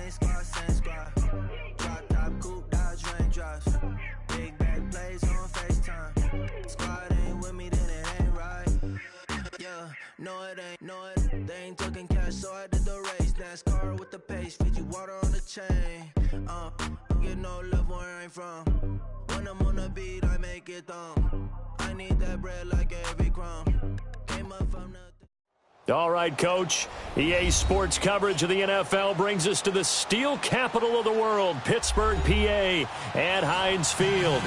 same squad. Drop top coupe, Dodge raindrops. Big back plays on FaceTime. Squad ain't with me, then it ain't right. Yeah, no it ain't, they ain't talking cash, so I did the race. NASCAR with the pace, feed you water on the chain. Get no love where I'm from. When I'm on the beat, I make it thumb. I need that bread like every crumb. Came up from nothing. All right, Coach. EA Sports coverage of the NFL brings us to the steel capital of the world, Pittsburgh, PA, at Heinz Field.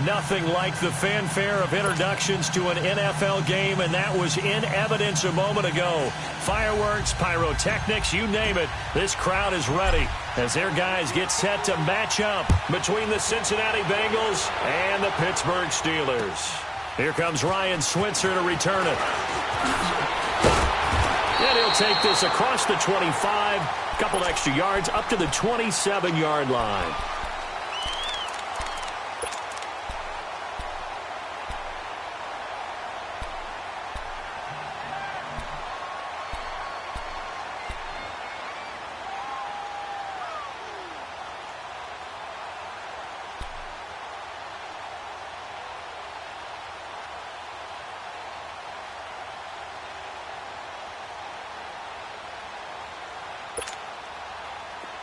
Nothing like the fanfare of introductions to an NFL game, and that was in evidence a moment ago. Fireworks, pyrotechnics, you name it. This crowd is ready as their guys get set to match up between the Cincinnati Bengals and the Pittsburgh Steelers. Here comes Ryan Switzer to return it. And he'll take this across the 25, couple extra yards up to the 27-yard line.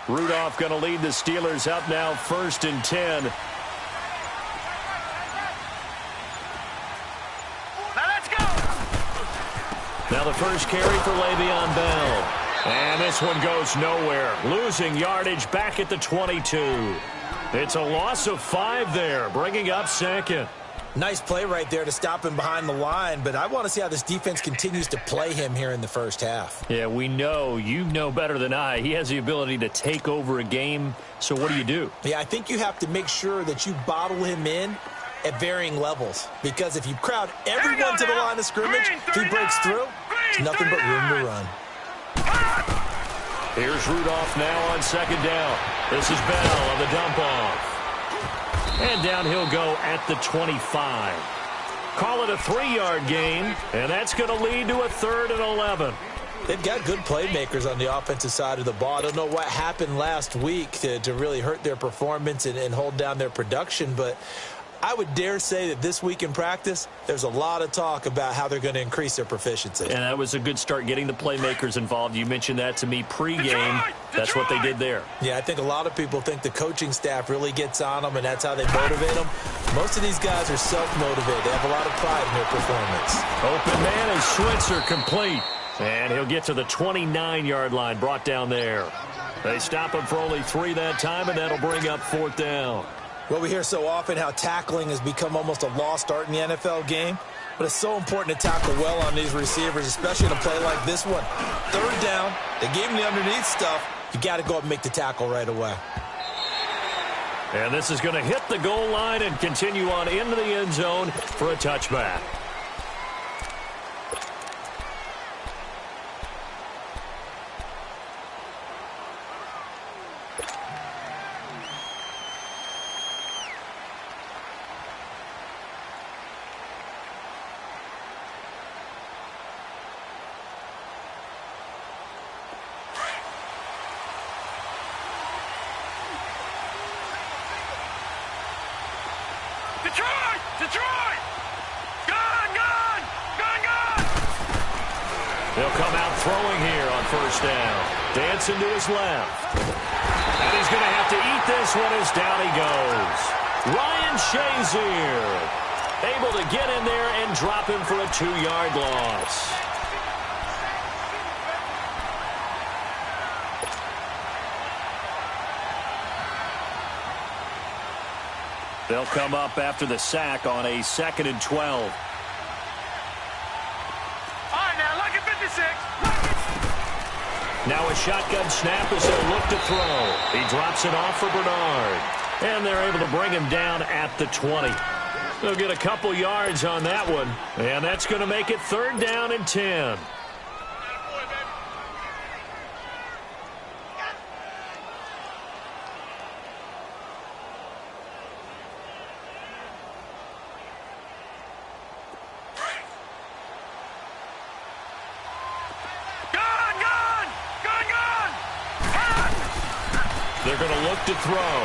Rudolph going to lead the Steelers up now 1st and 10. Now let's go. Now the first carry for Le'Veon Bell. And this one goes nowhere. Losing yardage back at the 22. It's a loss of 5 there, bringing up 2nd. Nice play right there to stop him behind the line, but I want to see how this defense continues to play him here in the first half. Yeah, we know. You know better than I. He has the ability to take over a game, so what do? Yeah, I think you have to make sure that you bottle him in at varying levels, because if you crowd everyone to the line of scrimmage, if he breaks through, there's nothing but room to run. Here's Rudolph now on 2nd down. This is Bell on the dump off. And down he'll go at the 25. Call it a 3-yard gain, and that's going to lead to a 3rd and 11. They've got good playmakers on the offensive side of the ball. I don't know what happened last week to really hurt their performance and hold down their production, but I would dare say that this week in practice, there's a lot of talk about how they're going to increase their proficiency. And that was a good start, getting the playmakers involved. You mentioned that to me pregame. That's what they did there. Yeah, I think a lot of people think the coaching staff really gets on them, and that's how they motivate them. Most of these guys are self-motivated. They have a lot of pride in their performance. Open man is Switzer, complete. And he'll get to the 29-yard line, brought down there. They stop him for only 3 that time, and that'll bring up 4th down. Well, we hear so often how tackling has become almost a lost art in the NFL game, but it's so important to tackle well on these receivers, especially in a play like this one. 3rd down, they gave him the underneath stuff. You got to go up and make the tackle right away. And this is going to hit the goal line and continue on into the end zone for a touchback. Detroit! Gone! They'll come out throwing here on 1st down. Dancing to his left. And he's going to have to eat this one as down he goes. Ryan Shazier able to get in there and drop him for a 2-yard loss. They'll come up after the sack on a 2nd and 12. All right, now, look at 56. Now a shotgun snap as they'll look to throw. He drops it off for Bernard. And they're able to bring him down at the 20. They'll get a couple yards on that one. And that's going to make it 3rd down and 10. They're going to look to throw.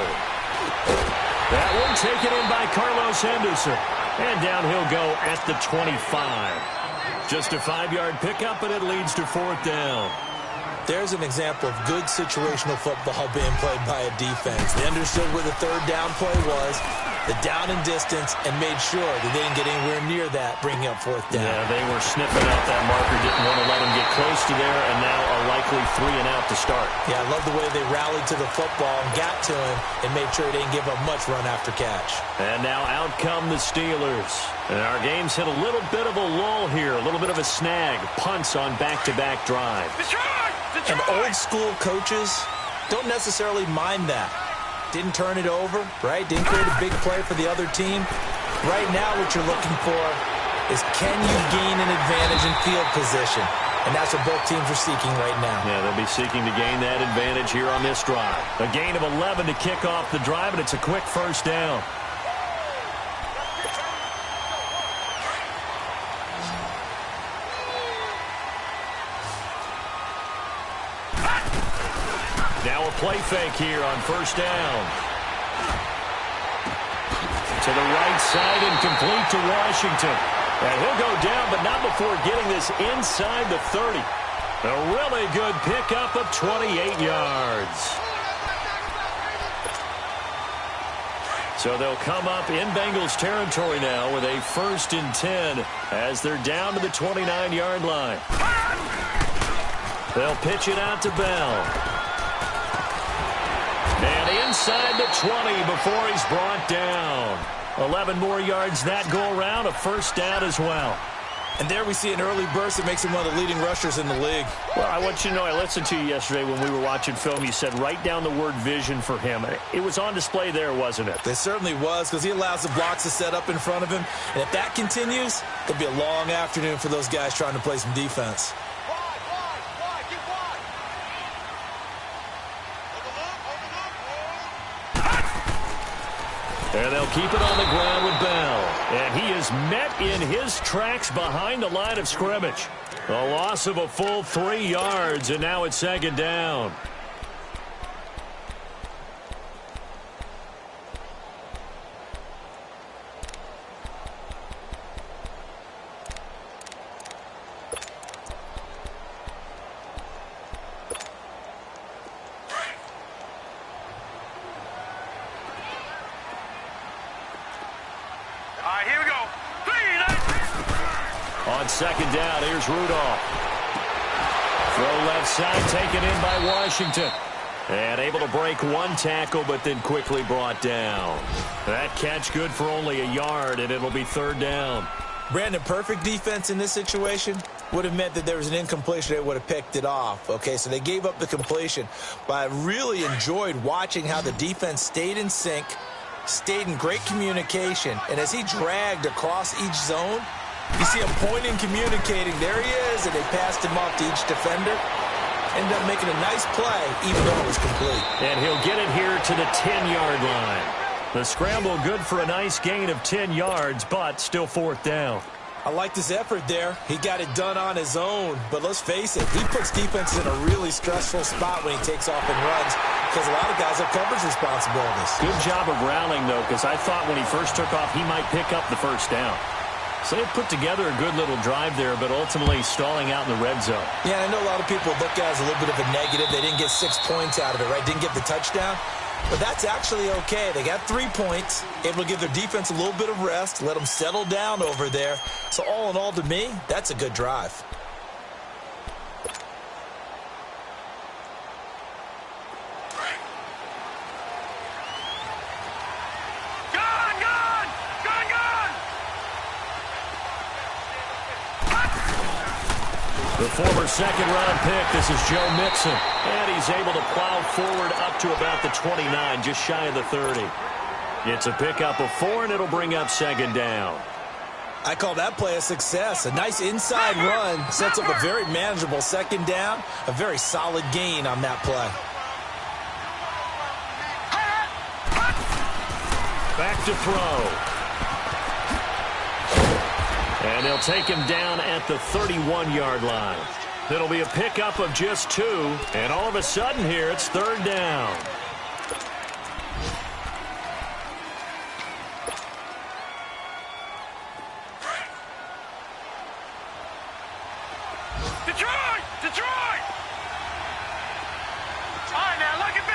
That one taken in by Carlos Henderson. And down he'll go at the 25. Just a 5-yard pickup, and it leads to 4th down. There's an example of good situational football being played by a defense. They understood where the 3rd down play was, the down and distance, and made sure that they didn't get anywhere near that, bringing up 4th down. Yeah, they were sniffing out that marker, didn't want to let him get close to there, and now a likely 3 and out to start. Yeah, I love the way they rallied to the football and got to him and made sure he didn't give up much run after catch. And now out come the Steelers. And our game's hit a little bit of a lull here, a little bit of a snag. Punts on back-to-back drives. And old-school coaches don't necessarily mind that. Didn't turn it over, right? Didn't create a big play for the other team. Right now what you're looking for is can you gain an advantage in field position? And that's what both teams are seeking right now. Yeah, they'll be seeking to gain that advantage here on this drive. A gain of 11 to kick off the drive, and it's a quick 1st down. Now a play fake here on 1st down. To the right side and complete to Washington. And he'll go down, but not before getting this inside the 30. A really good pickup of 28 yards. So they'll come up in Bengals territory now with a 1st and 10 as they're down to the 29-yard line. They'll pitch it out to Bell. And inside the 20 before he's brought down. 11 more yards that go around, a 1st down as well. And there we see an early burst that makes him one of the leading rushers in the league. Well, I want you to know, I listened to you yesterday when we were watching film. You said write down the word vision for him. It was on display there, wasn't it? It certainly was, because he allows the blocks to set up in front of him. And if that continues, it'll be a long afternoon for those guys trying to play some defense. And they'll keep it on the ground with Bell. And he is met in his tracks behind the line of scrimmage. A loss of a full 3 yards, and now it's 2nd down. Here we go. On 2nd down, here's Rudolph. Throw left side, taken in by Washington. And able to break one tackle, but then quickly brought down. That catch good for only a yard, and it'll be 3rd down. Brandon, perfect defense in this situation would have meant that there was an incompletion. They would have picked it off. Okay, so they gave up the completion. But I really enjoyed watching how the defense stayed in sync, stayed in great communication, and as he dragged across each zone, you see him pointing, communicating. There he is, and they passed him off to each defender. Ended up making a nice play, even though it was complete. And he'll get it here to the 10-yard line. The scramble good for a nice gain of 10 yards, but still 4th down. I liked his effort there. He got it done on his own. But let's face it, he puts defenses in a really stressful spot when he takes off and runs because a lot of guys have coverage responsibilities. Good job of rallying, though, because I thought when he first took off, he might pick up the 1st down. So they put together a good little drive there, but ultimately stalling out in the red zone. Yeah, I know a lot of people look at it as a little bit of a negative. They didn't get 6 points out of it, right? Didn't get the touchdown. But that's actually okay. They got 3 points, able to give their defense a little bit of rest, let them settle down over there. So all in all, to me, that's a good drive. The former second-round pick, this is Joe Mixon. And he's able to plow forward up to about the 29, just shy of the 30. It's a pickup of 4, and it'll bring up 2nd down. I call that play a success. A nice inside run sets up a very manageable 2nd down. A very solid gain on that play. Back to throw. And they'll take him down at the 31-yard line. It'll be a pickup of just 2, and all of a sudden here it's 3rd down.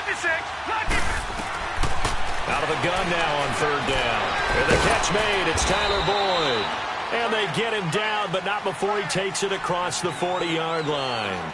56. Lucky. Out of the gun now on third down. And the catch made. It's Tyler Boyd. And they get him down, but not before he takes it across the 40-yard line.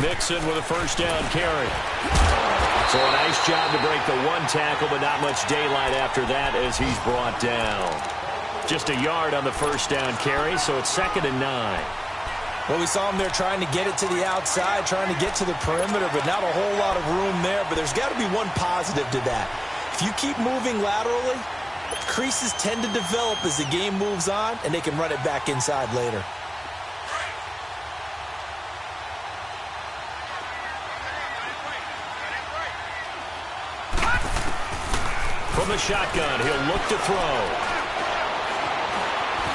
Mixon with a first down carry. So a nice job to break the one tackle, but not much daylight after that as he's brought down. Just a yard on the first down carry, so it's 2nd and 9. Well, we saw him there trying to get it to the outside, trying to get to the perimeter, but not a whole lot of room there. But there's got to be one positive to that. If you keep moving laterally, creases tend to develop as the game moves on, and they can run it back inside later. From the shotgun, he'll look to throw.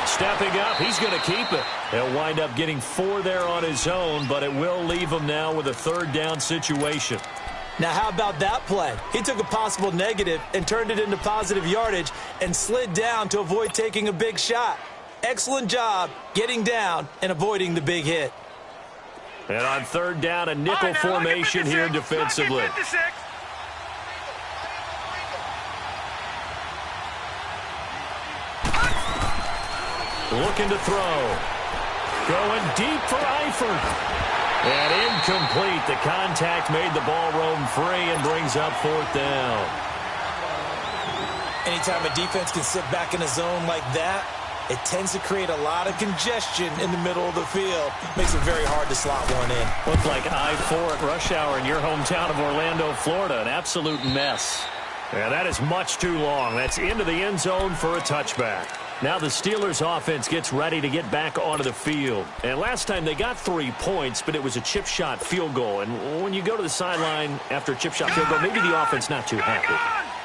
Stepping up, he's going to keep it. He'll wind up getting 4 there on his own, but it will leave him now with a third down situation. Now, how about that play? He took a possible negative and turned it into positive yardage and slid down to avoid taking a big shot. Excellent job getting down and avoiding the big hit. And on third down, a nickel formation here defensively. Looking to throw. Going deep for Eifert. And incomplete. The contact made the ball roam free and brings up 4th down. Anytime a defense can sit back in a zone like that, it tends to create a lot of congestion in the middle of the field. Makes it very hard to slot one in. Looked like I-4 at rush hour in your hometown of Orlando, Florida. An absolute mess. Yeah, that is much too long. That's into the end zone for a touchback. Now the Steelers offense gets ready to get back onto the field. And last time they got 3 points, but it was a chip shot field goal. And when you go to the sideline after a chip shot field goal, maybe the offense not too happy.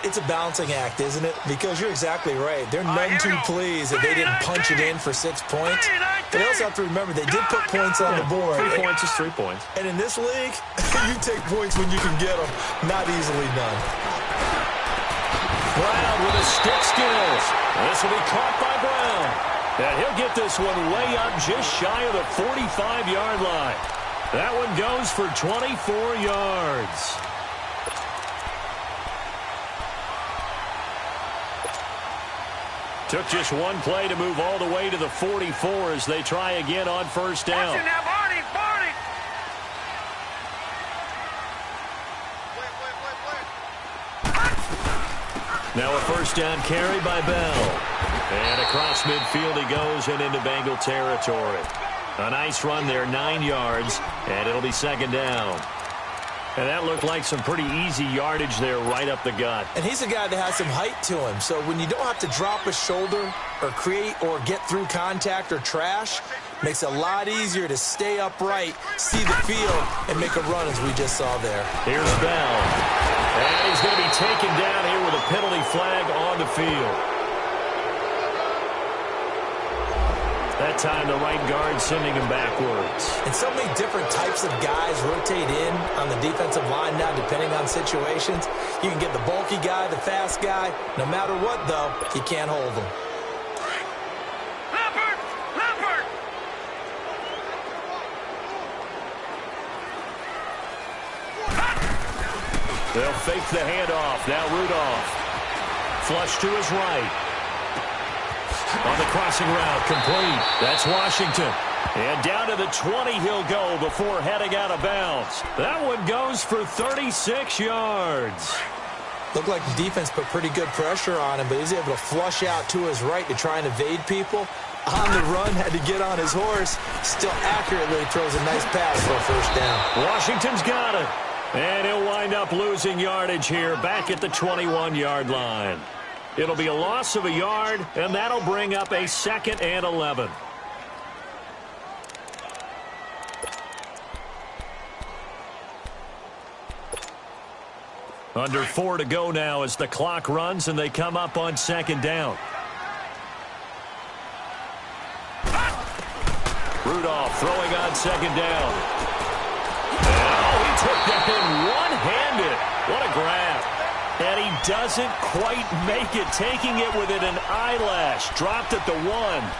It's a balancing act, isn't it? Because you're exactly right. They're none too pleased that they didn't punch it in for 6 points. But they also have to remember they did put points on the board. 3 points is 3 points. And in this league, you take points when you can get them. Not easily done. Brown with his stick skills. This will be caught by Brown. And he'll get this one way up just shy of the 45-yard line. That one goes for 24 yards. Took just one play to move all the way to the 44 as they try again on first down. Now a first down carry by Bell. And across midfield he goes and into Bengal territory. A nice run there, 9 yards, and it'll be 2nd down. And that looked like some pretty easy yardage there right up the gut. And he's a guy that has some height to him. So when you don't have to drop a shoulder or create or get through contact or trash, makes it a lot easier to stay upright, see the field, and make a run as we just saw there. Here's Bell. And he's going to be taken down here with a penalty flag on the field. That time the right guard sending him backwards. And so many different types of guys rotate in on the defensive line now depending on situations. You can get the bulky guy, the fast guy. No matter what, though, you can't hold them. Leopard! They'll fake the handoff. Now Rudolph. Flush to his right. On the crossing route, complete. That's Washington. And down to the 20 he'll go before heading out of bounds. That one goes for 36 yards. Looked like the defense put pretty good pressure on him, but he was able to flush out to his right to try and evade people. On the run, had to get on his horse. Still accurately throws a nice pass for a first down. Washington's got it. And he'll wind up losing yardage here back at the 21-yard line. It'll be a loss of a yard, and that'll bring up a 2nd and 11. Under 4 to go now as the clock runs and they come up on second down. Rudolph throwing on second down. Oh, he took that in one-handed. What a grab. And he doesn't quite make it, taking it within an eyelash. Dropped at the 1.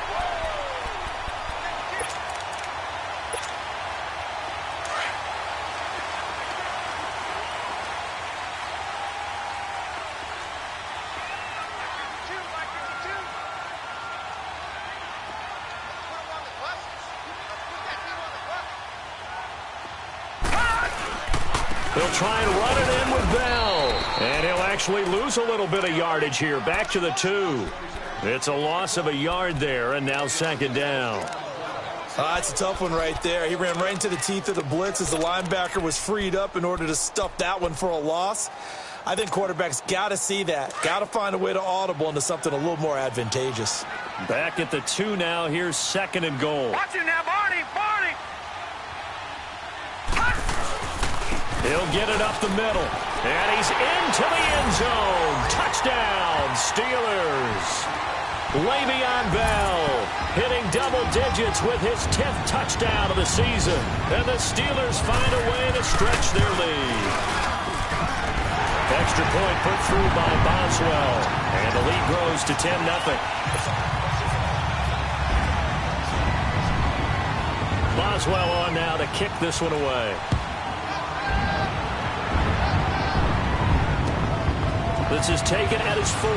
They'll try and run it in with Bell. And he'll actually lose a little bit of yardage here. Back to the 2. It's a loss of a yard there, and now second down. That's a tough one right there. He ran right into the teeth of the blitz as the linebacker was freed up in order to stuff that one for a loss. I think quarterbacks got to see that. Got to find a way to audible into something a little more advantageous. Back at the 2 now. Here's second and goal. Watch it now, Barney. Barney. He'll get it up the middle. And he's into the end zone. Touchdown, Steelers. Le'Veon Bell hitting double digits with his 10th touchdown of the season. And the Steelers find a way to stretch their lead. Extra point put through by Boswell. And the lead grows to 10-0. Boswell on now to kick this one away. This is taken at his 4.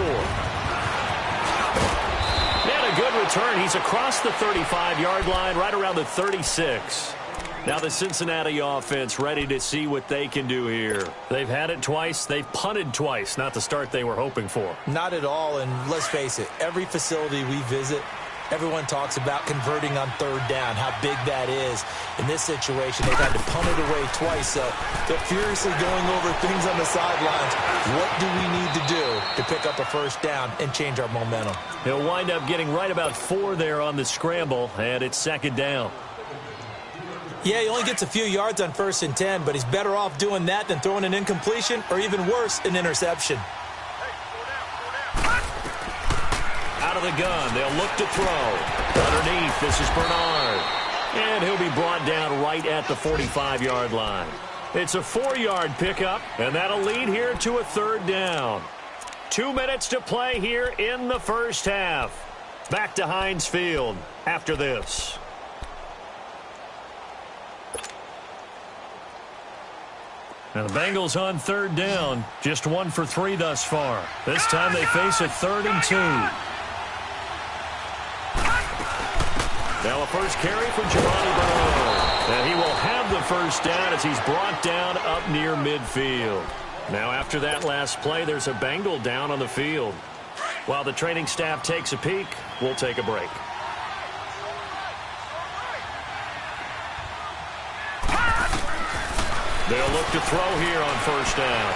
And a good return. He's across the 35-yard line, right around the 36. Now the Cincinnati offense ready to see what they can do here. They've had it twice. They've punted twice. Not the start they were hoping for. Not at all, and let's face it, every facility we visit, everyone talks about converting on third down, how big that is. In this situation, they've had to punt it away twice, so they're furiously going over things on the sidelines. What do we need to do to pick up a first down and change our momentum? He'll wind up getting right about 4 there on the scramble, and it's second down. Yeah, he only gets a few yards on 1st and 10, but he's better off doing that than throwing an incompletion or even worse, an interception. Out of the gun, they'll look to throw. Underneath, this is Bernard. And he'll be brought down right at the 45-yard line. It's a 4-yard pickup, and that'll lead here to a third down. 2 minutes to play here in the first half. Back to Heinz Field after this. Now the Bengals on third down. Just 1 for 3 thus far. This time they face a 3rd and 2. Now a first carry for Giovanni Bernard. And he will have the first down as he's brought down up near midfield. Now after that last play, there's a Bengal down on the field. While the training staff takes a peek, we'll take a break. They'll look to throw here on first down.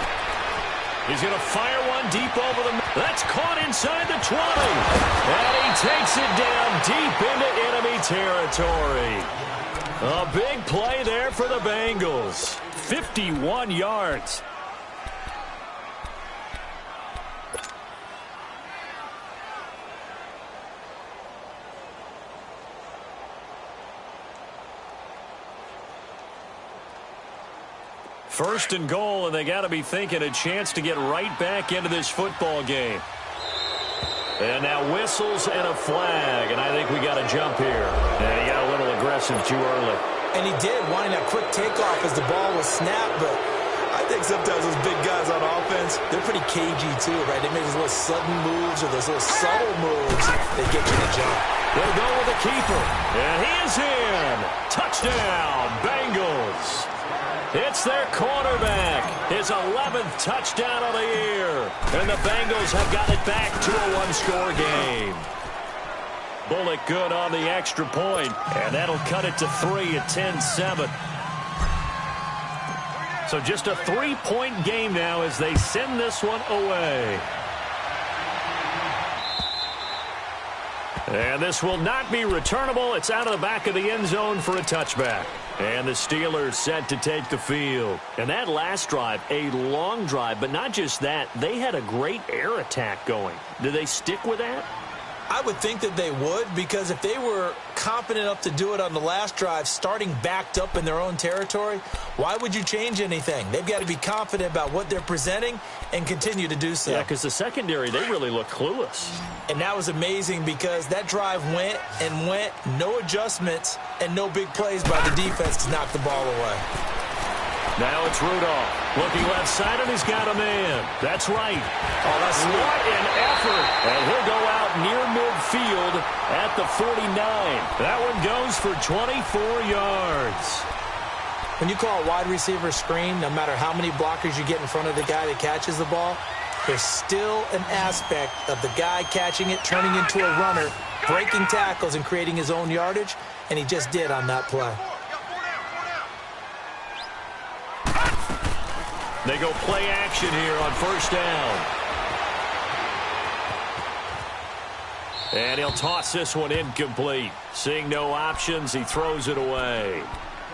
He's going to fire one deep over the middle. That's caught inside the 20. And he takes it down deep into enemy territory. A big play there for the Bengals. 51 yards. First and goal, and they got to be thinking a chance to get right back into this football game. And now whistles and a flag, and I think we got a jump here. And he got a little aggressive too early. And he did, wanting a quick takeoff as the ball was snapped, but I think sometimes those big guys on offense, they're pretty cagey too, right? They make those little sudden moves or those little subtle moves that get you to jump. They'll go with the keeper, and he is in. Touchdown, Bengals. It's their quarterback, his 11th touchdown of the year. And the Bengals have got it back to a one-score game. Bullock good on the extra point, and that'll cut it to 3 at 10-7. So just a 3-point game now as they send this one away. And this will not be returnable. It's out of the back of the end zone for a touchback. And the Steelers set to take the field. And that last drive, a long drive, but not just that, they had a great air attack going. Do they stick with that? I would think that they would, because if they were confident enough to do it on the last drive, starting backed up in their own territory, why would you change anything? They've got to be confident about what they're presenting and continue to do so. Yeah, because the secondary, they really look clueless. And that was amazing because that drive went and went, no adjustments, and no big plays by the defense to knock the ball away. Now it's Rudolph. Looking left side, and he's got a man. That's right. Oh, that's sweet. What an effort. And he'll go out near midfield at the 49. That one goes for 24 yards. When you call a wide receiver screen, no matter how many blockers you get in front of the guy that catches the ball, there's still an aspect of the guy catching it, turning into a runner, breaking tackles, and creating his own yardage, and he just did on that play. They go play action here on first down. And he'll toss this one incomplete. Seeing no options, he throws it away.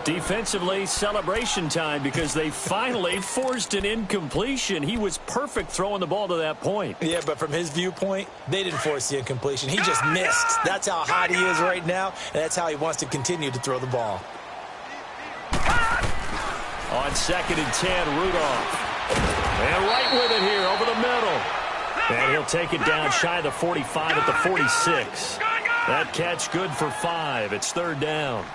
Defensively, celebration time because they finally forced an incompletion. He was perfect throwing the ball to that point. Yeah, but from his viewpoint, they didn't force the incompletion. He just missed. That's how hot he is right now, and that's how he wants to continue to throw the ball. On 2nd and 10, Rudolph. And right with it here over the middle. And he'll take it down shy of the 45 at the 46. That catch good for 5. It's 3rd down.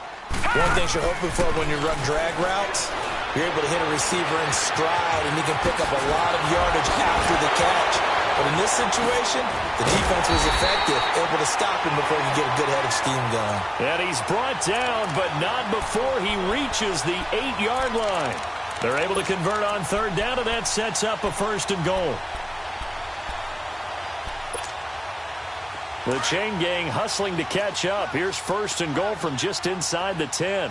One thing you're hoping for when you run drag routes, you're able to hit a receiver in stride, and he can pick up a lot of yardage after the catch. But in this situation, the defense was effective, able to stop him before he could get a good head of steam going. And he's brought down, but not before he reaches the 8-yard line. They're able to convert on 3rd down, and that sets up a 1st and goal. The chain gang hustling to catch up. Here's 1st and goal from just inside the 10.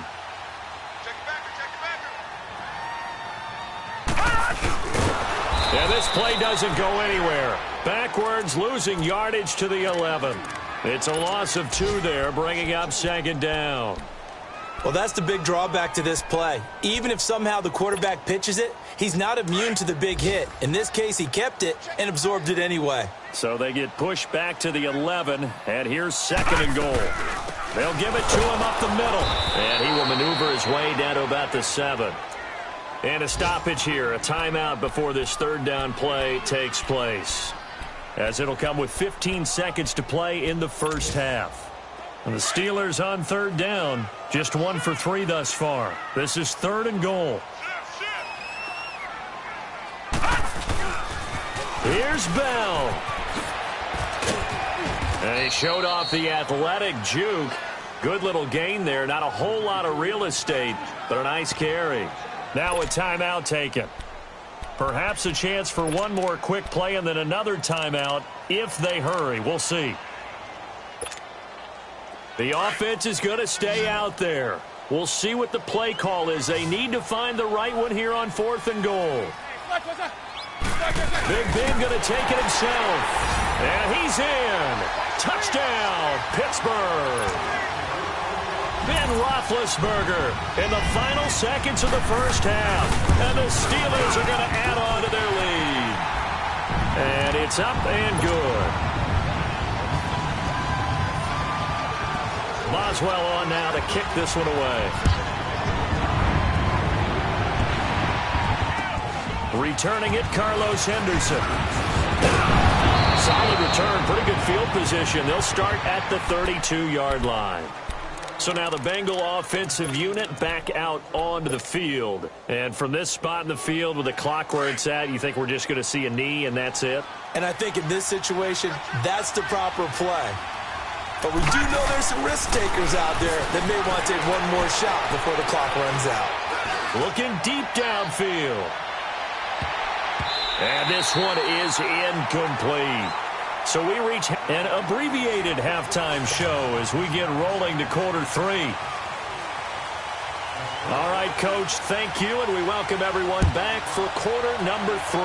And this play doesn't go anywhere. Backwards, losing yardage to the 11. It's a loss of 2 there, bringing up 2nd down. Well, that's the big drawback to this play. Even if somehow the quarterback pitches it, he's not immune to the big hit. In this case, he kept it and absorbed it anyway. So they get pushed back to the 11, and here's 2nd and goal. They'll give it to him up the middle, and he will maneuver his way down to about the 7. And a stoppage here, a timeout before this 3rd down play takes place, as it'll come with 15 seconds to play in the first half. And the Steelers on 3rd down, just 1 for 3 thus far. This is 3rd and goal. Here's Bell. And he showed off the athletic juke. Good little gain there. Not a whole lot of real estate, but a nice carry. Now a timeout taken. Perhaps a chance for one more quick play and then another timeout if they hurry. We'll see. The offense is going to stay out there. We'll see what the play call is. They need to find the right one here on 4th and goal. Big Ben going to take it himself. And he's in. Touchdown, Pittsburgh. Ben Roethlisberger in the final seconds of the first half. And the Steelers are going to add on to their lead. And it's up and good. Boswell on now to kick this one away. Returning it, Carlos Henderson. Solid return, pretty good field position. They'll start at the 32-yard line. So now the Bengal offensive unit back out onto the field. And from this spot in the field with the clock where it's at, you think we're just going to see a knee and that's it? And I think in this situation, that's the proper play. But we do know there's some risk takers out there that may want to take one more shot before the clock runs out. Looking deep downfield. And this one is incomplete. So we reach an abbreviated halftime show as we get rolling to quarter 3. All right, Coach, thank you, and we welcome everyone back for quarter number 3.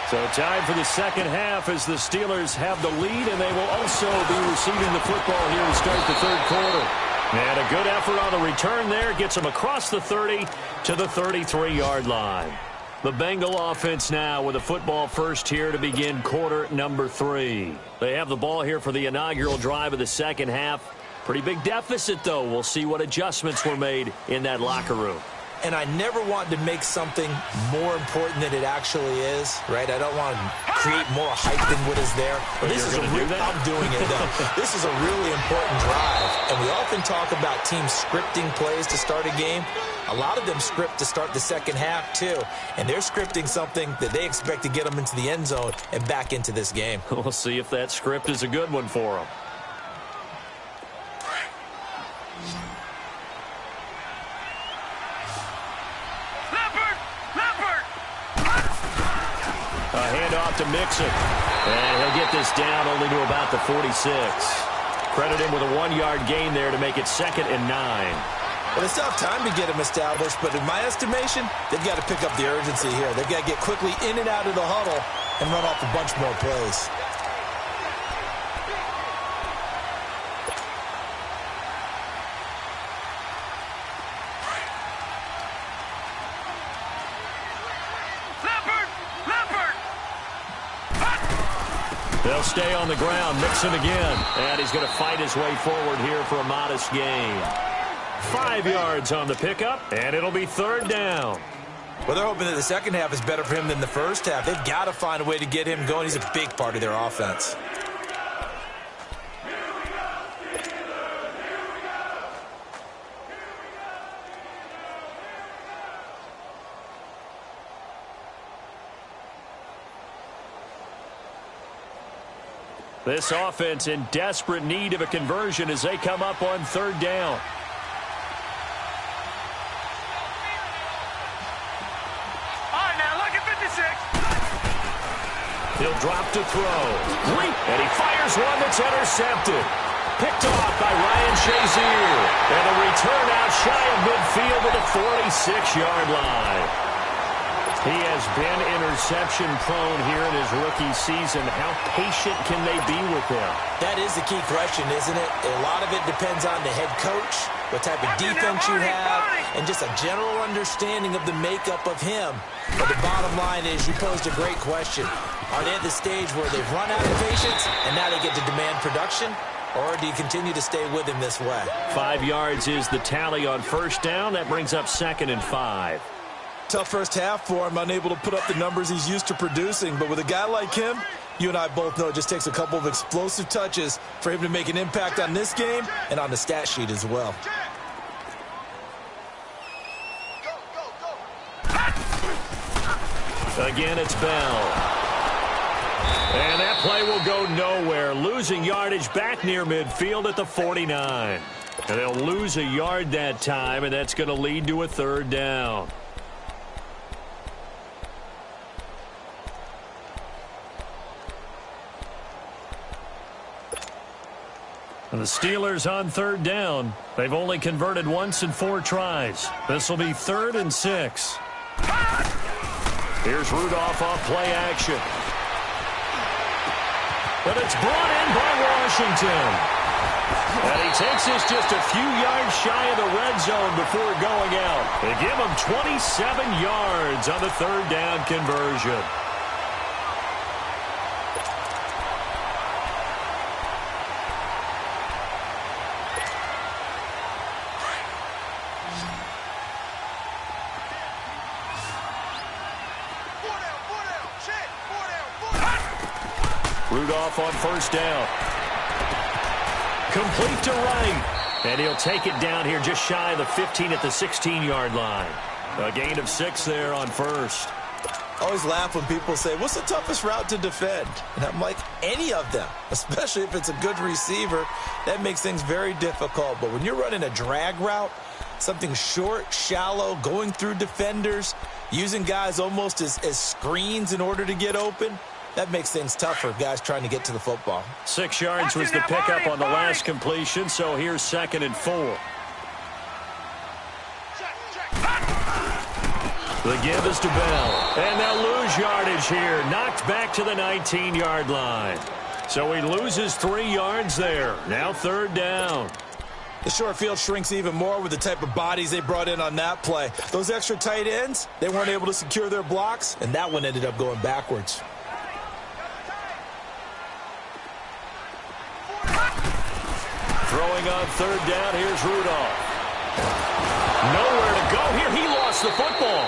So time for the second half as the Steelers have the lead, and they will also be receiving the football here to start the 3rd quarter. And a good effort on the return there. Gets him across the 30 to the 33-yard line. The Bengal offense now with a football first here to begin quarter number 3. They have the ball here for the inaugural drive of the second half. Pretty big deficit, though. We'll see what adjustments were made in that locker room. And I never want to make something more important than it actually is, right? I don't want to create more hype than what is there. But this is I'm doing it, though. This is a really important drive. And we often talk about teams scripting plays to start a game. A lot of them script to start the second half, too. And they're scripting something that they expect to get them into the end zone and back into this game. We'll see if that script is a good one for them. A handoff to Mixon. And he'll get this down only to about the 46. Credit him with a 1-yard gain there to make it 2nd and 9. Well, it's tough time to get him established, but in my estimation, they've got to pick up the urgency here. They've got to get quickly in and out of the huddle and run off a bunch more plays. They'll stay on the ground. Mixon again. And he's going to fight his way forward here for a modest gain. 5 yards on the pickup, and it'll be 3rd down. Well, they're hoping that the second half is better for him than the first half. They've got to find a way to get him going. He's a big part of their offense. This offense in desperate need of a conversion as they come up on 3rd down. He'll drop to throw. And he fires one that's intercepted. Picked off by Ryan Shazier. And a return out shy of midfield to the 46-yard line. He has been interception-prone here in his rookie season. How patient can they be with him? That is the key question, isn't it? A lot of it depends on the head coach, what type of defense you have, and just a general understanding of the makeup of him. But the bottom line is you posed a great question. Are they at the stage where they've run out of patience and now they get to demand production? Or do you continue to stay with him this way? 5 yards is the tally on 1st down. That brings up 2nd and 5. Tough first half for him, unable to put up the numbers he's used to producing. But with a guy like him, you and I both know it just takes a couple of explosive touches for him to make an impact on this game and on the stat sheet as well. Again, it's Bell. And that play will go nowhere. Losing yardage back near midfield at the 49. And they'll lose a yard that time, and that's going to lead to a 3rd down. And the Steelers on 3rd down. They've only converted once in 4 tries. This will be 3rd and 6. Here's Rudolph off play action. But it's brought in by Washington. And he takes this just a few yards shy of the red zone before going out. They give him 27 yards on the 3rd down conversion. Rudolph on 1st down. Complete to right. And he'll take it down here just shy of the 15 at the 16-yard line. A gain of 6 there on 1st. I always laugh when people say, what's the toughest route to defend? And I'm like, any of them, especially if it's a good receiver. That makes things very difficult. But when you're running a drag route, something short, shallow, going through defenders, using guys almost as screens in order to get open, that makes things tough for guys trying to get to the football. 6 yards was the pickup on the last completion, so here's 2nd and 4. The give is to Bell. And they'll lose yardage here. Knocked back to the 19-yard line. So he loses 3 yards there. Now 3rd down. The short field shrinks even more with the type of bodies they brought in on that play. Those extra tight ends, they weren't able to secure their blocks, and that one ended up going backwards. Throwing on third down, here's Rudolph. Nowhere to go here. He lost the football.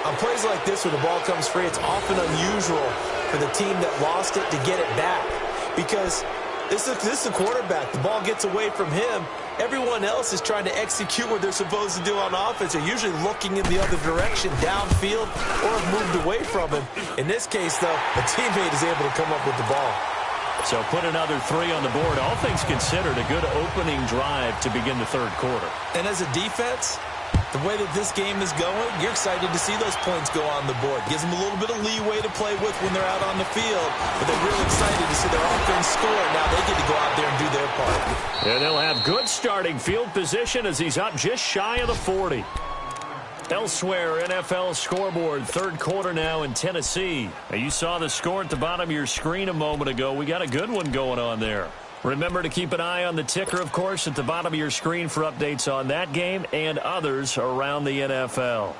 On plays like this where the ball comes free, it's often unusual for the team that lost it to get it back. Because this is the quarterback. The ball gets away from him. Everyone else is trying to execute what they're supposed to do on offense. They're usually looking in the other direction, downfield, or have moved away from him. In this case, though, a teammate is able to come up with the ball. So put another 3 on the board. All things considered, a good opening drive to begin the third quarter. And as a defense, the way that this game is going, you're excited to see those points go on the board. Gives them a little bit of leeway to play with when they're out on the field. But they're real excited to see their offense score. Now they get to go out there and do their part. And they'll have good starting field position as he's up just shy of the 40. Elsewhere, NFL scoreboard, third quarter now in Tennessee. You saw the score at the bottom of your screen a moment ago. We got a good one going on there. Remember to keep an eye on the ticker, of course, at the bottom of your screen for updates on that game and others around the NFL.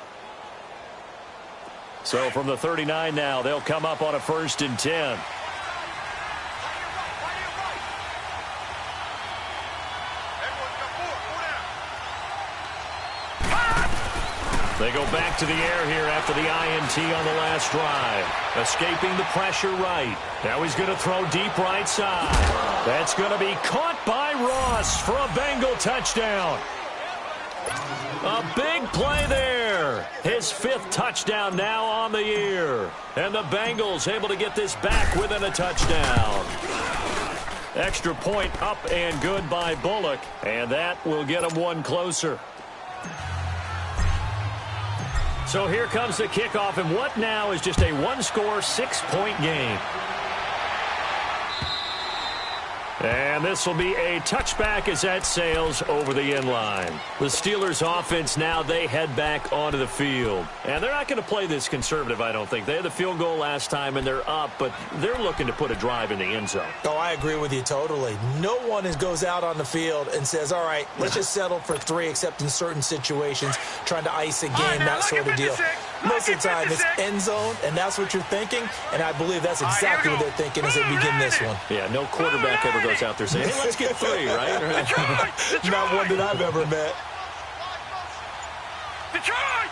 So from the 39 now, they'll come up on a 1st and 10. They go back to the air here after the INT on the last drive. Escaping the pressure right. Now he's going to throw deep right side. That's going to be caught by Ross for a Bengal touchdown. A big play there. His 5th touchdown now on the year. And the Bengals able to get this back within a touchdown. Extra point up and good by Bullock. And that will get him one closer. So here comes the kickoff, and what now is just a one-score, 6-point game. And this will be a touchback as that sails over the end line. The Steelers offense now, they head back onto the field. And they're not going to play this conservative, I don't think. They had the field goal last time, and they're up, but they're looking to put a drive in the end zone. Oh, I agree with you totally. No one goes out on the field and says, all right, let's just settle for 3, except in certain situations, trying to ice a game, that sort of deal. Most of the time, it's end zone, and that's what you're thinking, and I believe that's exactly what they're thinking as they begin this one. Yeah, no quarterback ever goes out there saying, hey, let's get 3, right? Not one that I've ever met. Detroit!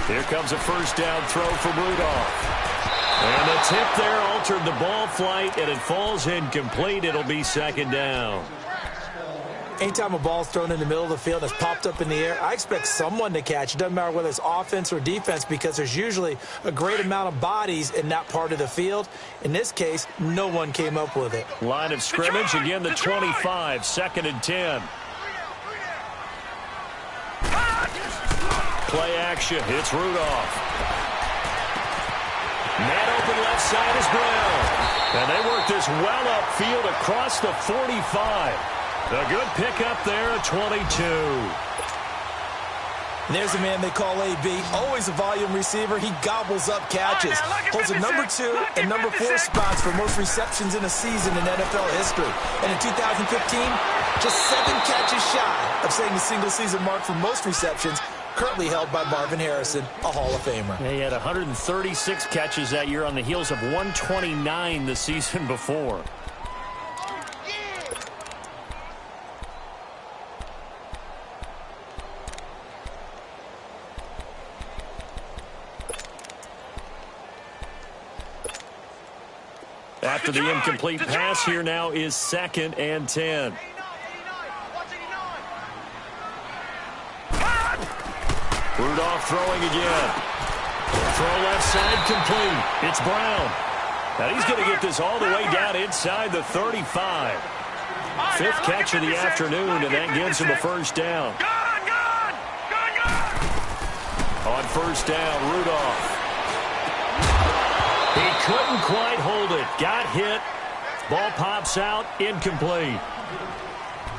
Here comes a first down throw from Rudolph. And the tip there altered the ball flight, and it falls incomplete. It'll be 2nd down. Anytime a ball's thrown in the middle of the field that's popped up in the air, I expect someone to catch. It doesn't matter whether it's offense or defense, because there's usually a great amount of bodies in that part of the field. In this case, no one came up with it. Line of scrimmage, again the 25, 2nd and 10. Play action, it's Rudolph. Man open left side is Brown. And they work this well upfield across the 45. A good pickup there at 22. There's a man they call AB. Always a volume receiver. He gobbles up catches. Holds a number 2 and number 4 spots for most receptions in a season in NFL history. And in 2015, just 7 catches shy of setting the single-season mark for most receptions, currently held by Marvin Harrison, a Hall of Famer. He had 136 catches that year on the heels of 129 the season before. After the incomplete pass, here now is 2nd and 10. Rudolph throwing again. Throw left side complete. It's Brown. Now he's going to get this all the way down inside the 35. 5th catch of the afternoon, and that gives him a first down. On first down, Rudolph. He couldn't quite hold it. Got hit. Ball pops out. Incomplete.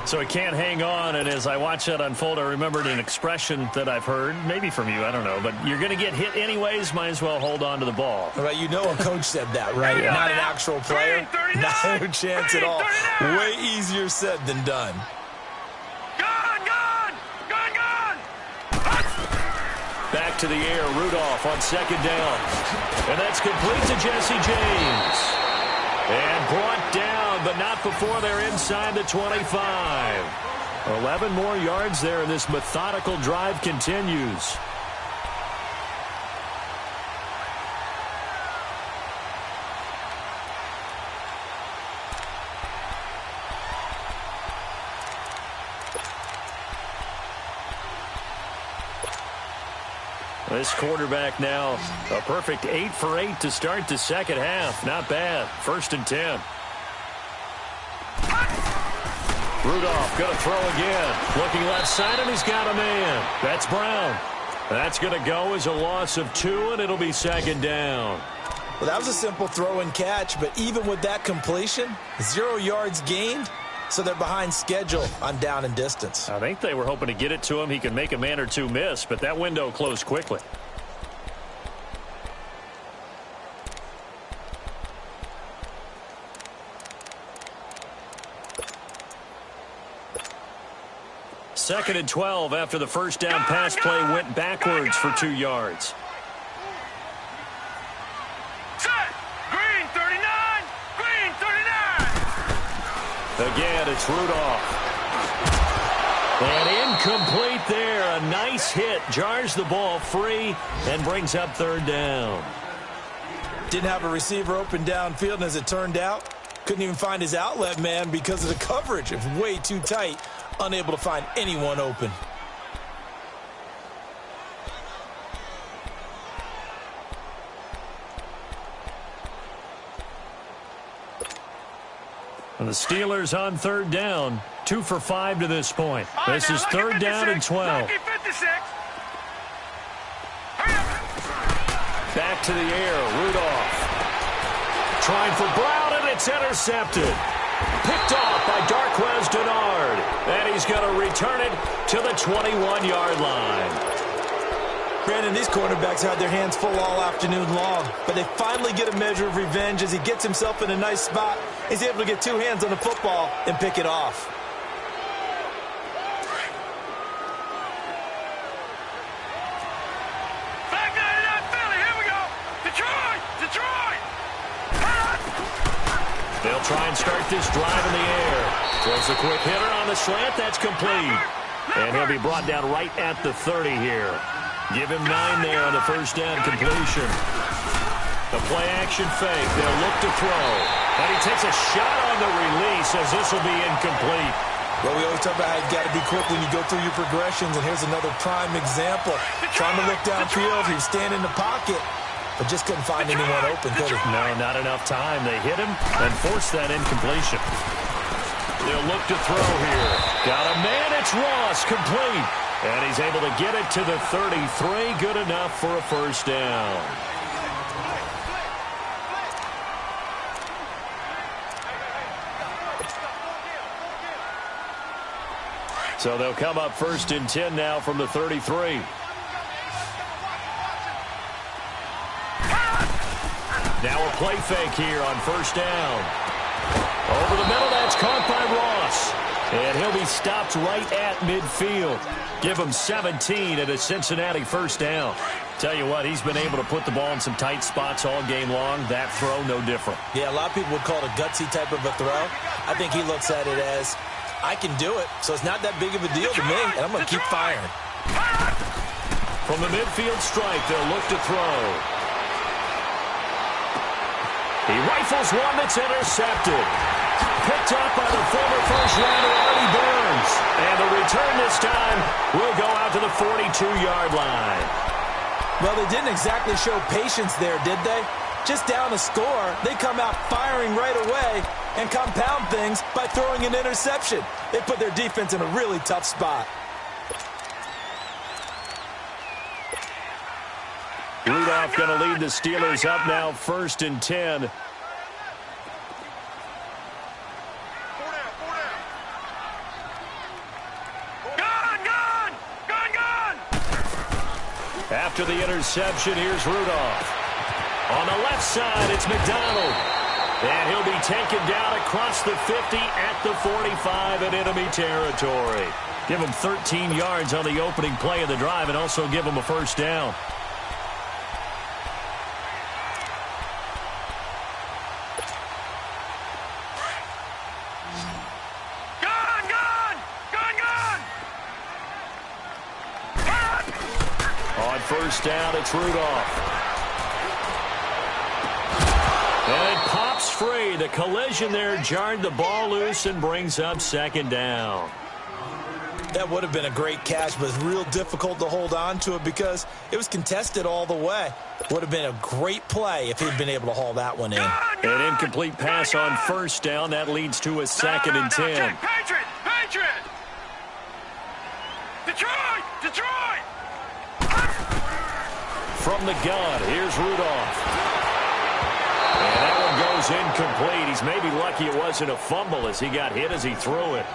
So he can't hang on, and as I watch that unfold, I remembered an expression that I've heard, maybe from you, I don't know, but you're going to get hit anyways, might as well hold on to the ball. Right, you know a coach said that, right? Yeah. Not an actual player. No chance at all. Way easier said than done. Back to the air, Rudolph on second down. And that's complete to Jesse James. And brought down, but not before they're inside the 25. 11 more yards there, and this methodical drive continues. This quarterback now, a perfect 8 for 8 to start the second half. Not bad. 1st and 10. Rudolph going to throw again. Looking left side, and he's got a man. That's Brown. That's going to go as a loss of 2, and it'll be 2nd down. Well, that was a simple throw and catch, but even with that completion, 0 yards gained, so they're behind schedule on down and distance. I think they were hoping to get it to him. He can make a man or two miss, but that window closed quickly. Second and 12 after the first down pass play went backwards for 2 yards. Again, it's Rudolph. And incomplete there. A nice hit. Jars the ball free and brings up 3rd down. Didn't have a receiver open downfield, and as it turned out, couldn't even find his outlet man because of the coverage. It was way too tight. Unable to find anyone open. And the Steelers on 3rd down. 2 for 5 to this point. This is 3rd down and 12. Back to the air. Rudolph. Trying for Brown, and it's intercepted. Picked off by Darqueze Dennard. And he's going to return it to the 21-yard line. Brandon, these quarterbacks had their hands full all afternoon long, but they finally get a measure of revenge as he gets himself in a nice spot. He's able to get 2 hands on the football and pick it off. They'll try and start this drive in the air. Throws a quick hitter on the slant. That's complete. And he'll be brought down right at the 30 here. Give him 9 there on the first down completion. The play action fake. They'll look to throw. And he takes a shot on the release as this will be incomplete. Well, we always talk about how you got to be quick when you go through your progressions, and here's another prime example. Trying to look downfield, he was standing in the pocket, but just couldn't find anyone open, could he? No, not enough time. They hit him and forced that incompletion. They'll look to throw here. Got a man, it's Ross, complete. And he's able to get it to the 33, good enough for a first down. So they'll come up 1st and 10 now from the 33. Now a play fake here on first down. Over the middle, that's caught by Ross. And he'll be stopped right at midfield. Give him 17 at a Cincinnati first down. Tell you what, he's been able to put the ball in some tight spots all game long. That throw, no different. Yeah, a lot of people would call it a gutsy type of a throw. I think he looks at it as, I can do it, so it's not that big of a deal to me, and I'm going to keep firing. From the midfield strike, they'll look to throw. He rifles one that's intercepted. Picked up by the former first-rounder Artie Burns. And the return this time will go out to the 42-yard line. Well, they didn't exactly show patience there, did they? Just down a score, they come out firing right away and compound things by throwing an interception. They put their defense in a really tough spot. Rudolph going to lead the Steelers up now 1st and 10. after the interception, here's Rudolph. On the left side, it's McDonald. And he'll be taken down across the 50 at the 45 in enemy territory. Give him 13 yards on the opening play of the drive and also give him a first down. On first down, it's Rudolph. And it pops free. The collision there jarred the ball loose and brings up second down. That would have been a great catch, but it's real difficult to hold on to it because it was contested all the way. Would have been a great play if he'd been able to haul that one in. An incomplete pass on first down. That leads to a second and 10. Patriot! Patriot! Detroit! Detroit! From the gun, here's Rudolph. And that one goes incomplete. He's maybe lucky it wasn't a fumble as he got hit as he threw it.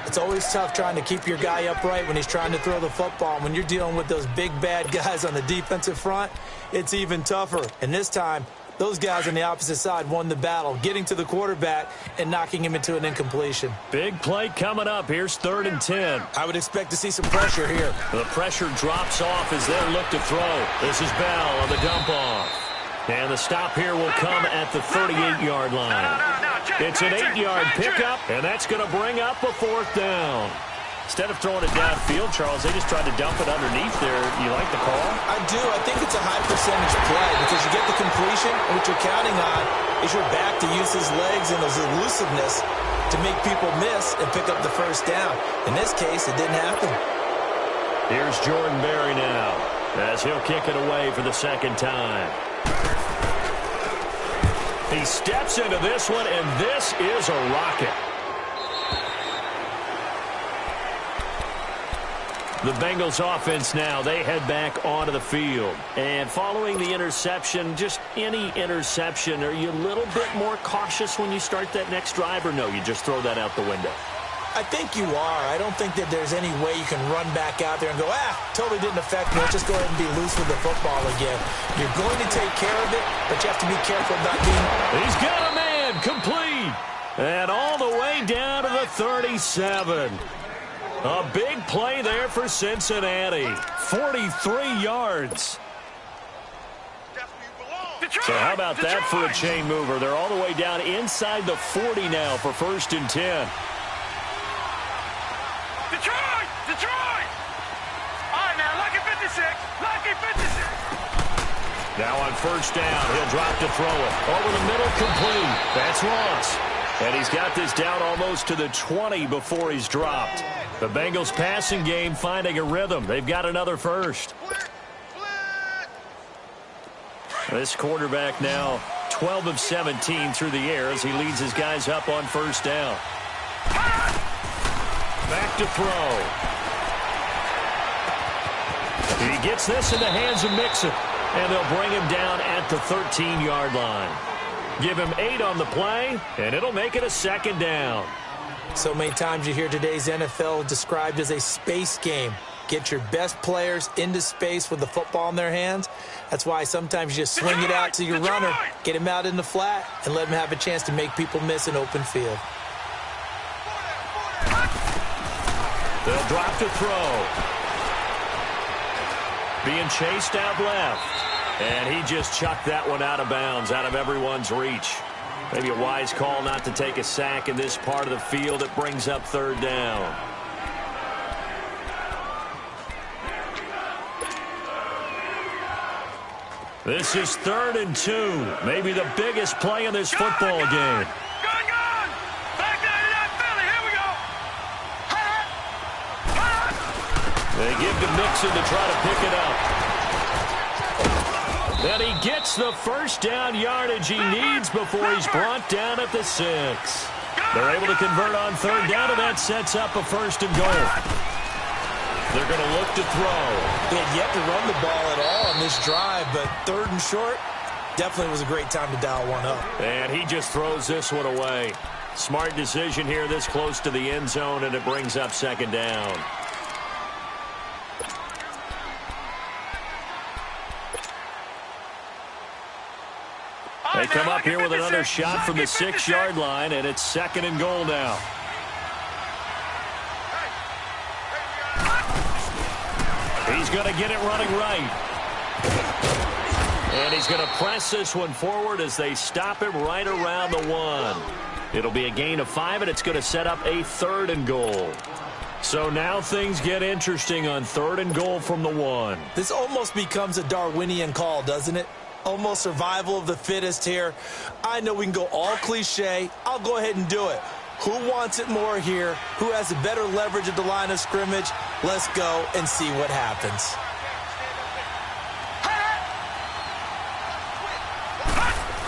It's always tough trying to keep your guy upright when he's trying to throw the football. When you're dealing with those big, bad guys on the defensive front, it's even tougher. And this time, those guys on the opposite side won the battle, getting to the quarterback and knocking him into an incompletion. Big play coming up. Here's 3rd and 10. I would expect to see some pressure here. The pressure drops off as they look to throw. This is Bell on the dump off. And the stop here will come at the 38-yard line. It's an 8-yard pickup, and that's going to bring up a 4th down. Instead of throwing it downfield, Charles, they just tried to dump it underneath there. You like the call? I do. I think it's a high percentage play because you get the completion, and what you're counting on is your back to use his legs and his elusiveness to make people miss and pick up the first down. In this case, it didn't happen. Here's Jordan Berry now as he'll kick it away for the second time. He steps into this one, and this is a rocket. The Bengals offense now, they head back onto the field. And following the interception, just any interception, are you a little bit more cautious when you start that next drive, or no, you just throw that out the window? I think you are. I don't think that there's any way you can run back out there and go, totally didn't affect me. Let's just go ahead and be loose with the football again. You're going to take care of it, but you have to be careful about being... He's got a man, complete. And all the way down to the 37. A big play there for Cincinnati. 43 yards. So how about that for a chain mover? They're all the way down inside the 40 now for 1st and 10. Detroit! Detroit! All right, now, lucky 56. Lucky 56. Now on first down, he'll drop to throw it. Over the middle, complete. That's Ross. And he's got this down almost to the 20 before he's dropped. The Bengals passing game finding a rhythm. They've got another first. This quarterback now 12 of 17 through the air as he leads his guys up on first down. Back to throw. He gets this in the hands of Mixon, and they'll bring him down at the 13-yard line. Give him 8 on the play, and it'll make it a 2nd down. So many times you hear today's NFL described as a space game. Get your best players into space with the football in their hands. That's why sometimes you just swing it out to your runner, get him out in the flat, and let him have a chance to make people miss an open field. They'll drop to throw. Being chased out left. And he just chucked that one out of bounds, out of everyone's reach. Maybe a wise call not to take a sack in this part of the field. It brings up 3rd down. This is 3rd and 2. Maybe the biggest play in this football game. They give to Mixon to try to pick it up. And he gets the first down yardage he needs before he's brought down at the 6. They're able to convert on 3rd down, and that sets up a 1st and goal. They're going to look to throw. They had yet to run the ball at all on this drive, but 3rd and short definitely was a great time to dial one up. And he just throws this one away. Smart decision here this close to the end zone, and it brings up 2nd down. They come up here with another shot from the 6-yard line, and it's 2nd and goal now. He's going to get it running right. And he's going to press this one forward as they stop him right around the 1. It'll be a gain of 5, and it's going to set up a 3rd and goal. So now things get interesting on 3rd and goal from the 1. This almost becomes a Darwinian call, doesn't it? Almost survival of the fittest here. I know we can go all cliche. I'll go ahead and do it. Who wants it more here? Who has a better leverage at the line of scrimmage? Let's go and see what happens.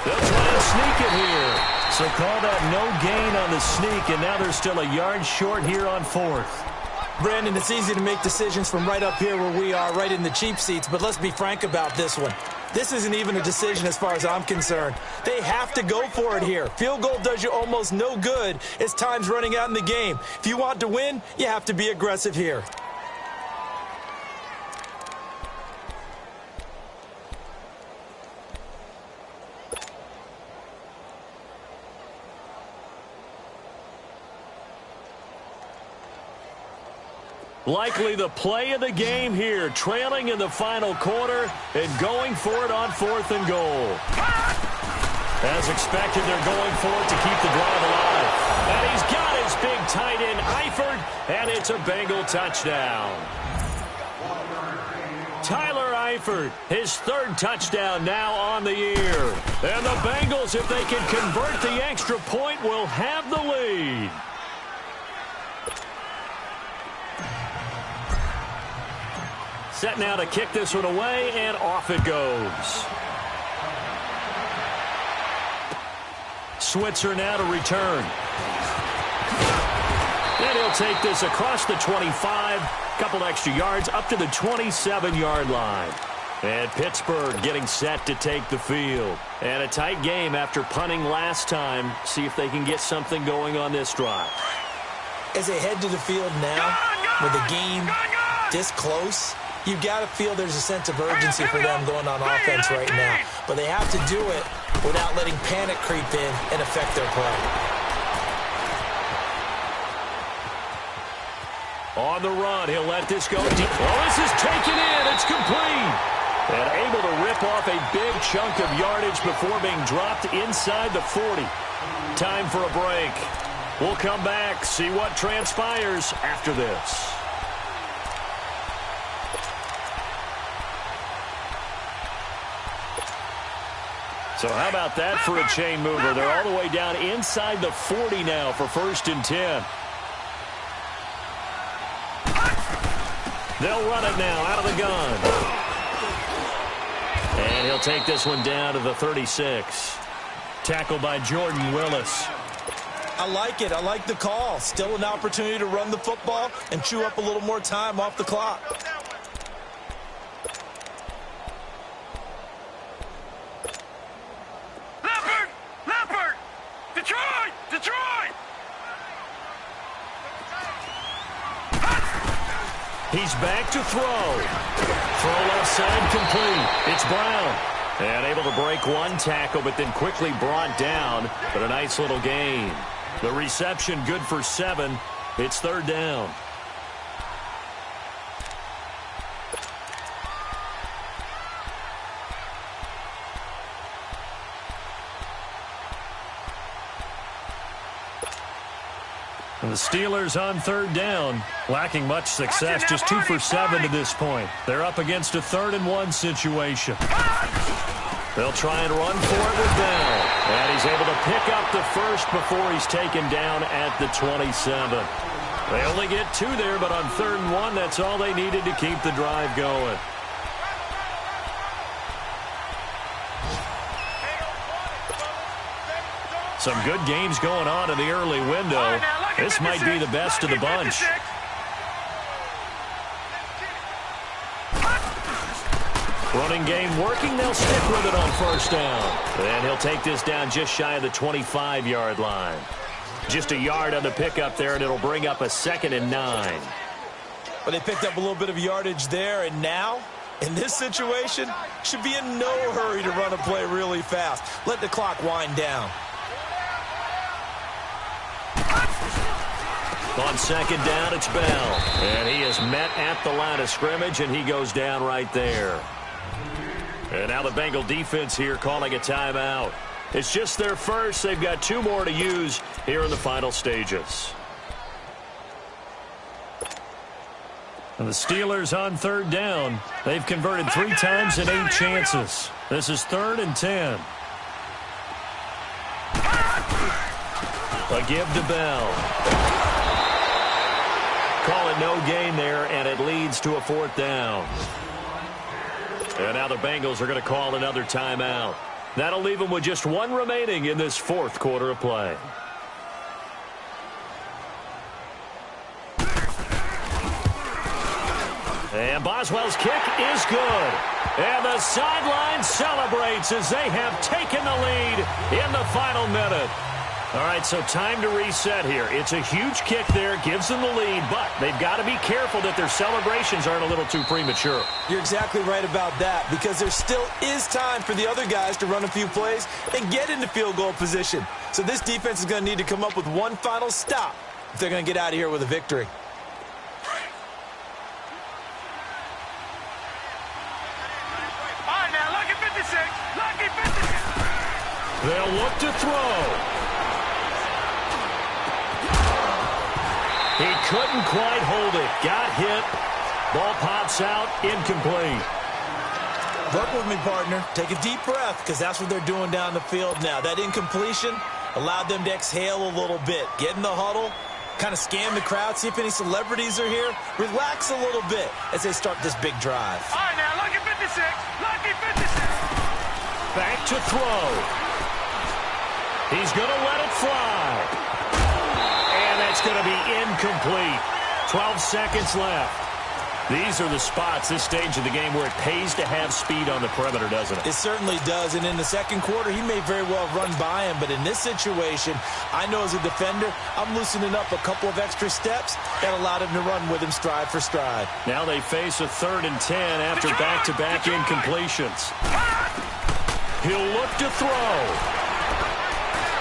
They'll try and sneak it here. So call that no gain on the sneak, and now they're still a yard short here on 4th. Brandon, it's easy to make decisions from right up here where we are, right in the cheap seats, but let's be frank about this one. This isn't even a decision as far as I'm concerned. They have to go for it here. Field goal does you almost no good as time's running out in the game. If you want to win, you have to be aggressive here. Likely the play of the game here, trailing in the final quarter and going for it on 4th and goal. As expected, they're going for it to keep the drive alive. And he's got his big tight end, Eifert, and it's a Bengal touchdown. Tyler Eifert, his 3rd touchdown now on the year. And the Bengals, if they can convert the extra point, will have the lead. Set now to kick this one away, and off it goes. Switzer now to return. And he'll take this across the 25, couple extra yards up to the 27-yard line. And Pittsburgh getting set to take the field. And a tight game after punting last time. See if they can get something going on this drive. As they head to the field now, with the game this close, you've got to feel there's a sense of urgency for them going on offense right now. But they have to do it without letting panic creep in and affect their play. On the run, he'll let this go deep. Oh, this is taken in. It's complete. And able to rip off a big chunk of yardage before being dropped inside the 40. Time for a break. We'll come back, see what transpires after this. So how about that for a chain mover? They're all the way down inside the 40 now for 1st and 10. They'll run it now out of the gun. And he'll take this one down to the 36. Tackled by Jordan Willis. I like it. I like the call. Still an opportunity to run the football and chew up a little more time off the clock. Leopard! Detroit! He's back to throw. Throw left side complete. It's Brown. And able to break one tackle, but then quickly brought down. But a nice little gain. The reception good for 7. It's 3rd down. And the Steelers on 3rd down, lacking much success, just 2 for 7 to this point. They're up against a 3rd and 1 situation. They'll try and run for it with Bell. And he's able to pick up the first before he's taken down at the 27. They only get 2 there, but on 3rd and 1, that's all they needed to keep the drive going. Some good games going on in the early window. This might be the best of the bunch. Running game working. They'll stick with it on 1st down. And he'll take this down just shy of the 25-yard line. Just a yard on the pickup there, and it'll bring up a 2nd and 9. But they picked up a little bit of yardage there, and now In this situation, should be in no hurry to run a play really fast. Let the clock wind down. On second down, it's Bell. And he is met at the line of scrimmage, and he goes down right there. And now the Bengal defense here calling a timeout. It's just their first. They've got 2 more to use here in the final stages. And the Steelers on third down. They've converted 3 times in 8 chances. This is 3rd and 10. A give to Bell. Call it no gain there, and it leads to a 4th down. And now the Bengals are going to call another timeout. That'll leave them with just 1 remaining in this 4th quarter of play. And Boswell's kick is good. And the sideline celebrates as they have taken the lead in the final minute. All right, so time to reset here. It's a huge kick there, gives them the lead, but they've got to be careful that their celebrations aren't a little too premature. You're exactly right about that, because there still is time for the other guys to run a few plays and get into field goal position. So this defense is going to need to come up with one final stop if they're going to get out of here with a victory. All right, now, lucky 56. Lucky 56. They'll look to throw. He couldn't quite hold it. Got hit. Ball pops out. Incomplete. Work with me, partner. Take a deep breath, because that's what they're doing down the field now. That incompletion allowed them to exhale a little bit. Get in the huddle, kind of scan the crowd, see if any celebrities are here. Relax a little bit as they start this big drive. All right, now, lucky 56. Lucky 56. Back to throw. He's going to let it fly. And that's going to be incomplete. 12 seconds left. These are the spots, this stage of the game, where it pays to have speed on the perimeter, doesn't it? It certainly does, and in the second quarter, he may very well run by him, but in this situation, I know as a defender, I'm loosening up a couple of extra steps that allowed him to run with him stride for stride. Now they face a 3rd and 10 after back-to-back incompletions. He'll look to throw.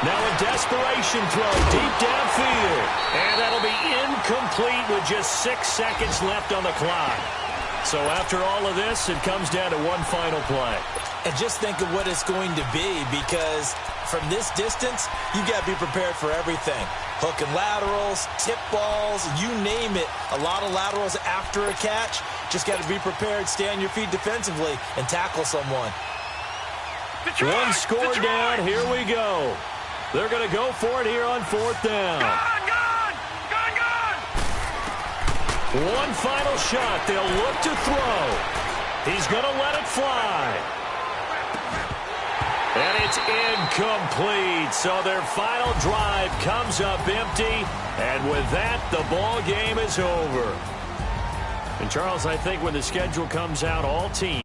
Now a desperation throw deep downfield. And that'll be incomplete with just 6 seconds left on the clock. So after all of this, it comes down to one final play. And just think of what it's going to be, because from this distance, you've got to be prepared for everything. Hook and laterals, tip balls, you name it. A lot of laterals after a catch. Just got to be prepared, stay on your feet defensively, and tackle someone. Detroit, One score Detroit. down. Here we go. They're going to go for it here on 4th down. Gone, gone, gone, gone. One final shot. They'll look to throw. He's going to let it fly. And it's incomplete. So their final drive comes up empty. And with that, the ball game is over. And Charles, I think when the schedule comes out, all teams